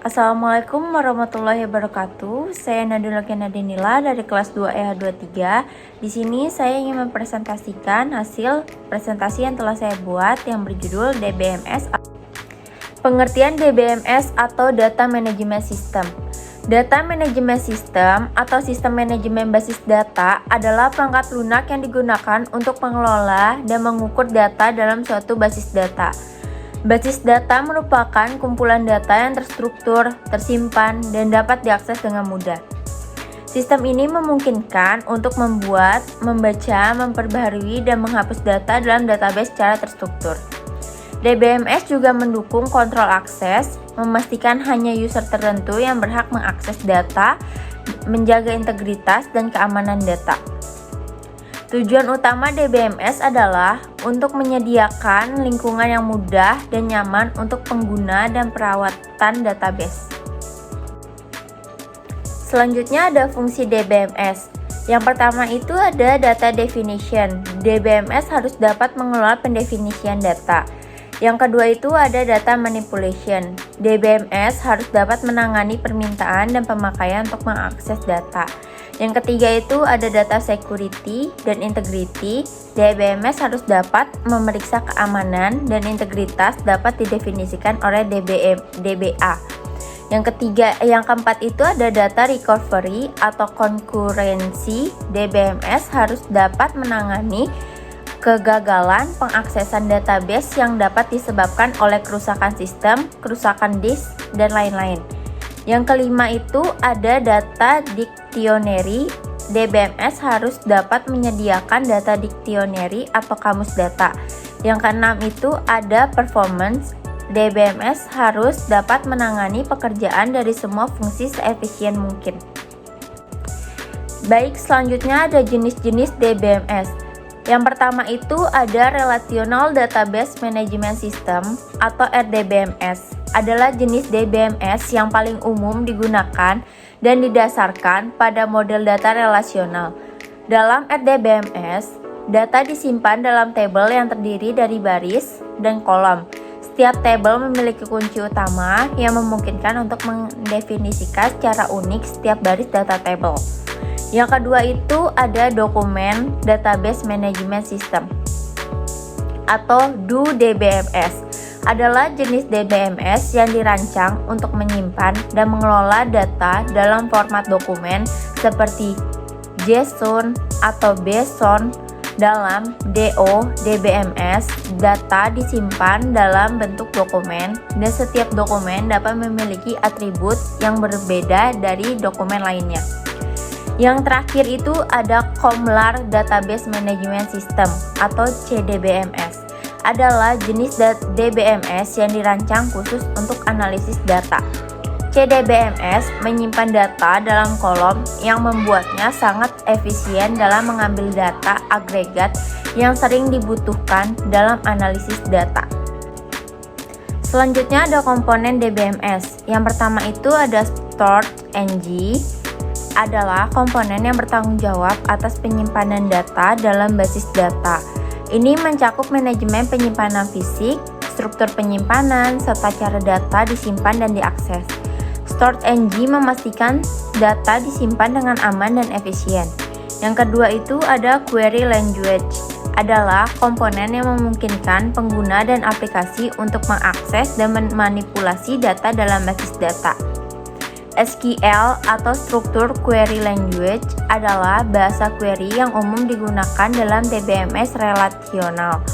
Assalamualaikum warahmatullahi wabarakatuh. Saya Nadula Kenadinila dari kelas 2 EH23. Di sini saya ingin mempresentasikan hasil presentasi yang telah saya buat yang berjudul DBMS. Pengertian DBMS atau Data Management System. Data Management System atau sistem manajemen basis data adalah perangkat lunak yang digunakan untuk mengelola dan mengukur data dalam suatu basis data. Basis data merupakan kumpulan data yang terstruktur, tersimpan, dan dapat diakses dengan mudah. Sistem ini memungkinkan untuk membuat, membaca, memperbaharui, dan menghapus data dalam database secara terstruktur. DBMS juga mendukung kontrol akses, memastikan hanya user tertentu yang berhak mengakses data, menjaga integritas dan keamanan data. Tujuan utama DBMS adalah untuk menyediakan lingkungan yang mudah dan nyaman untuk pengguna dan perawatan database. Selanjutnya ada fungsi DBMS. Yang pertama itu ada data definition. DBMS harus dapat mengelola pendefinisian data. Yang kedua itu ada data manipulation. DBMS harus dapat menangani permintaan dan pemakaian untuk mengakses data. Yang ketiga itu ada data security dan integrity. DBMS harus dapat memeriksa keamanan dan integritas dapat didefinisikan oleh DBA. Yang keempat itu ada data recovery atau konkurensi. DBMS harus dapat menangani kegagalan pengaksesan database yang dapat disebabkan oleh kerusakan sistem, kerusakan disk, dan lain-lain. Yang kelima itu ada data dictionary. DBMS harus dapat menyediakan data dictionary atau kamus data. Yang keenam itu ada performance. DBMS harus dapat menangani pekerjaan dari semua fungsi seefisien mungkin. Baik, selanjutnya ada jenis-jenis DBMS. Yang pertama itu ada Relational Database Management System atau RDBMS. Adalah jenis DBMS yang paling umum digunakan dan didasarkan pada model data relasional. Dalam RDBMS, data disimpan dalam tabel yang terdiri dari baris dan kolom. Setiap tabel memiliki kunci utama yang memungkinkan untuk mendefinisikan secara unik setiap baris data tabel. Yang kedua itu ada Dokumen Database Management System atau DBMS. Adalah jenis DBMS yang dirancang untuk menyimpan dan mengelola data dalam format dokumen seperti JSON atau BSON. Dalam DBMS, data disimpan dalam bentuk dokumen dan setiap dokumen dapat memiliki atribut yang berbeda dari dokumen lainnya. Yang terakhir itu ada Comlar Database Management System atau CDBMS. Adalah jenis DBMS yang dirancang khusus untuk analisis data. CDBMS menyimpan data dalam kolom yang membuatnya sangat efisien dalam mengambil data agregat yang sering dibutuhkan dalam analisis data. Selanjutnya ada komponen DBMS. Yang pertama itu ada Storage. Adalah komponen yang bertanggung jawab atas penyimpanan data dalam basis data. Ini mencakup manajemen penyimpanan fisik, struktur penyimpanan, serta cara data disimpan dan diakses. Storage memastikan data disimpan dengan aman dan efisien. Yang kedua itu ada Query Language. Adalah komponen yang memungkinkan pengguna dan aplikasi untuk mengakses dan memanipulasi data dalam basis data. SQL atau Struktur Query Language adalah bahasa query yang umum digunakan dalam DBMS relasional.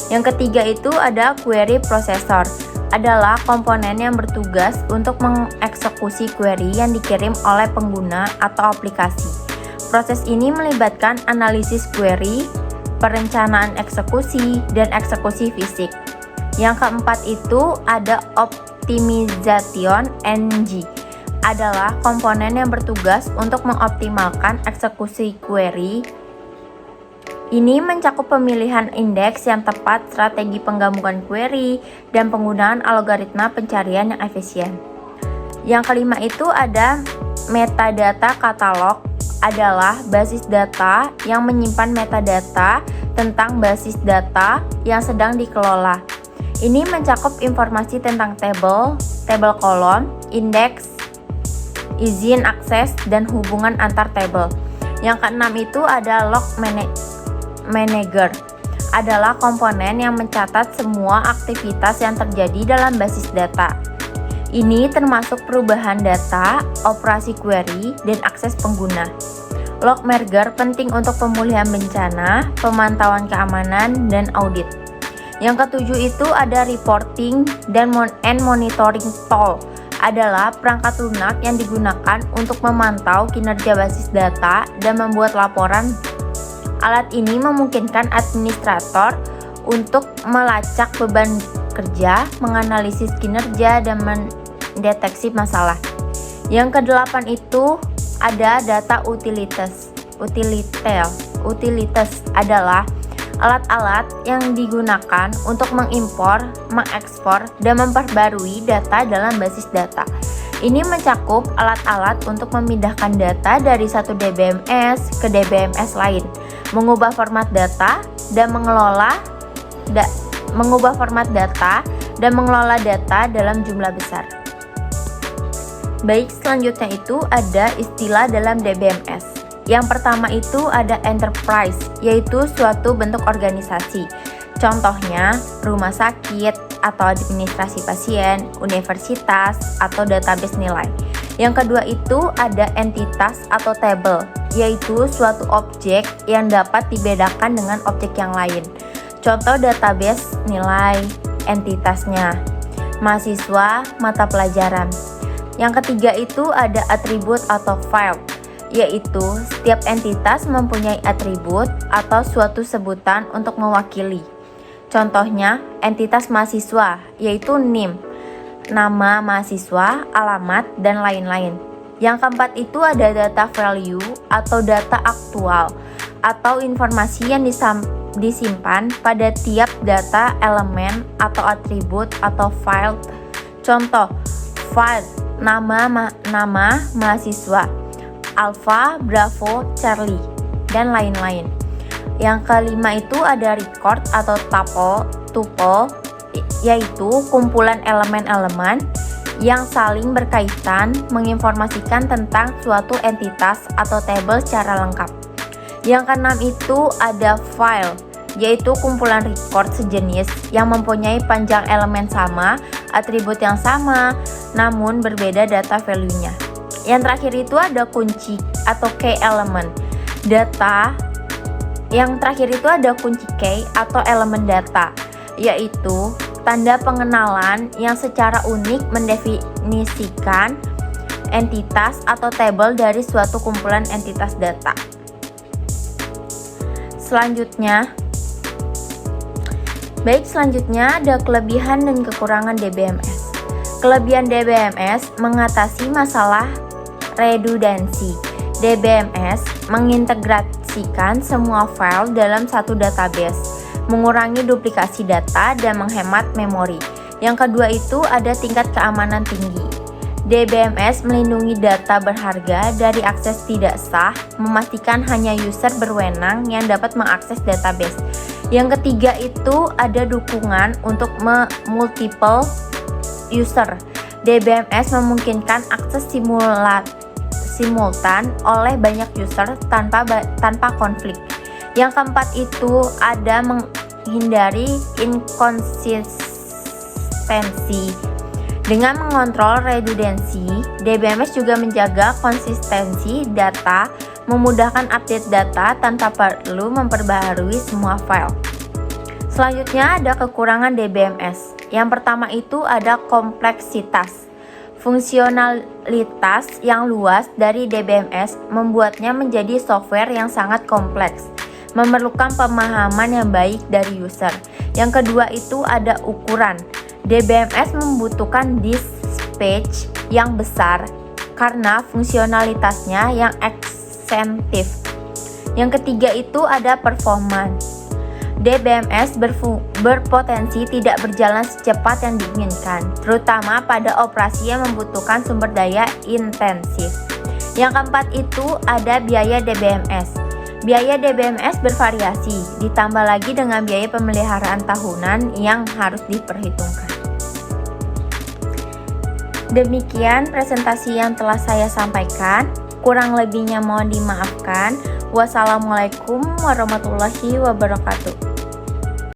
Yang ketiga itu ada Query Processor. Adalah komponen yang bertugas untuk mengeksekusi query yang dikirim oleh pengguna atau aplikasi. Proses ini melibatkan analisis query, perencanaan eksekusi, dan eksekusi fisik. Yang keempat itu ada Optimization Engine. Adalah komponen yang bertugas untuk mengoptimalkan eksekusi query. Ini mencakup pemilihan indeks yang tepat, strategi penggabungan query, dan penggunaan algoritma pencarian yang efisien. Yang kelima itu ada Metadata Catalog. Adalah basis data yang menyimpan metadata tentang basis data yang sedang dikelola. Ini mencakup informasi tentang tabel kolom, indeks, izin akses, dan hubungan antar tabel. Yang keenam itu ada log manager. Adalah komponen yang mencatat semua aktivitas yang terjadi dalam basis data. Ini termasuk perubahan data, operasi query, dan akses pengguna. Log manager penting untuk pemulihan bencana, pemantauan keamanan, dan audit. Yang ketujuh itu ada reporting dan monitoring tool. Adalah perangkat lunak yang digunakan untuk memantau kinerja basis data dan membuat laporan. Alat ini memungkinkan administrator untuk melacak beban kerja, menganalisis kinerja, dan mendeteksi masalah. Yang kedelapan itu ada data utilities. Utilities adalah alat-alat yang digunakan untuk mengimpor, mengekspor, dan memperbarui data dalam basis data. Ini mencakup alat-alat untuk memindahkan data dari satu DBMS ke DBMS lain, mengubah format data dan mengelola data dalam jumlah besar. Baik, selanjutnya itu ada istilah dalam DBMS. Yang pertama itu ada enterprise, yaitu suatu bentuk organisasi. Contohnya, rumah sakit, atau administrasi pasien, universitas, atau database nilai. Yang kedua itu ada entitas atau table, yaitu suatu objek yang dapat dibedakan dengan objek yang lain. Contoh database nilai, entitasnya, mahasiswa, mata pelajaran. Yang ketiga itu ada atribut atau file, yaitu setiap entitas mempunyai atribut atau suatu sebutan untuk mewakili. Contohnya, entitas mahasiswa, yaitu NIM, nama mahasiswa, alamat, dan lain-lain. Yang keempat itu ada data value atau data aktual, atau informasi yang disimpan pada tiap data elemen atau atribut atau file. Contoh, file nama mahasiswa, Alpha, Bravo, Charlie, dan lain-lain. Yang kelima itu ada record atau tuple, yaitu kumpulan elemen-elemen yang saling berkaitan menginformasikan tentang suatu entitas atau tabel secara lengkap. Yang keenam itu ada file, yaitu kumpulan record sejenis yang mempunyai panjang elemen sama, atribut yang sama, namun berbeda data value-nya. Yang terakhir itu ada kunci atau key element data. Yang terakhir itu ada kunci key atau elemen data, yaitu tanda pengenalan yang secara unik mendefinisikan entitas atau tabel dari suatu kumpulan entitas data. Selanjutnya ada kelebihan dan kekurangan DBMS. Kelebihan DBMS mengatasi masalah redundansi. DBMS mengintegrasikan semua file dalam satu database, mengurangi duplikasi data, dan menghemat memori. Yang kedua itu ada tingkat keamanan tinggi. DBMS melindungi data berharga dari akses tidak sah, memastikan hanya user berwenang yang dapat mengakses database. Yang ketiga itu ada dukungan untuk multiple user. DBMS memungkinkan akses simultan oleh banyak user tanpa konflik. Yang keempat itu ada menghindari inkonsistensi. Dengan mengontrol redundansi, DBMS juga menjaga konsistensi data, memudahkan update data tanpa perlu memperbaharui semua file. Selanjutnya ada kekurangan DBMS. Yang pertama itu ada kompleksitas. Fungsionalitas yang luas dari DBMS membuatnya menjadi software yang sangat kompleks, memerlukan pemahaman yang baik dari user. Yang kedua itu ada ukuran. DBMS membutuhkan disk space yang besar karena fungsionalitasnya yang ekstensif. Yang ketiga itu ada performance. DBMS berpotensi tidak berjalan secepat yang diinginkan, terutama pada operasi yang membutuhkan sumber daya intensif. Yang keempat itu ada biaya DBMS. Biaya DBMS bervariasi, ditambah lagi dengan biaya pemeliharaan tahunan yang harus diperhitungkan. Demikian presentasi yang telah saya sampaikan, kurang lebihnya mohon dimaafkan. Wassalamualaikum warahmatullahi wabarakatuh.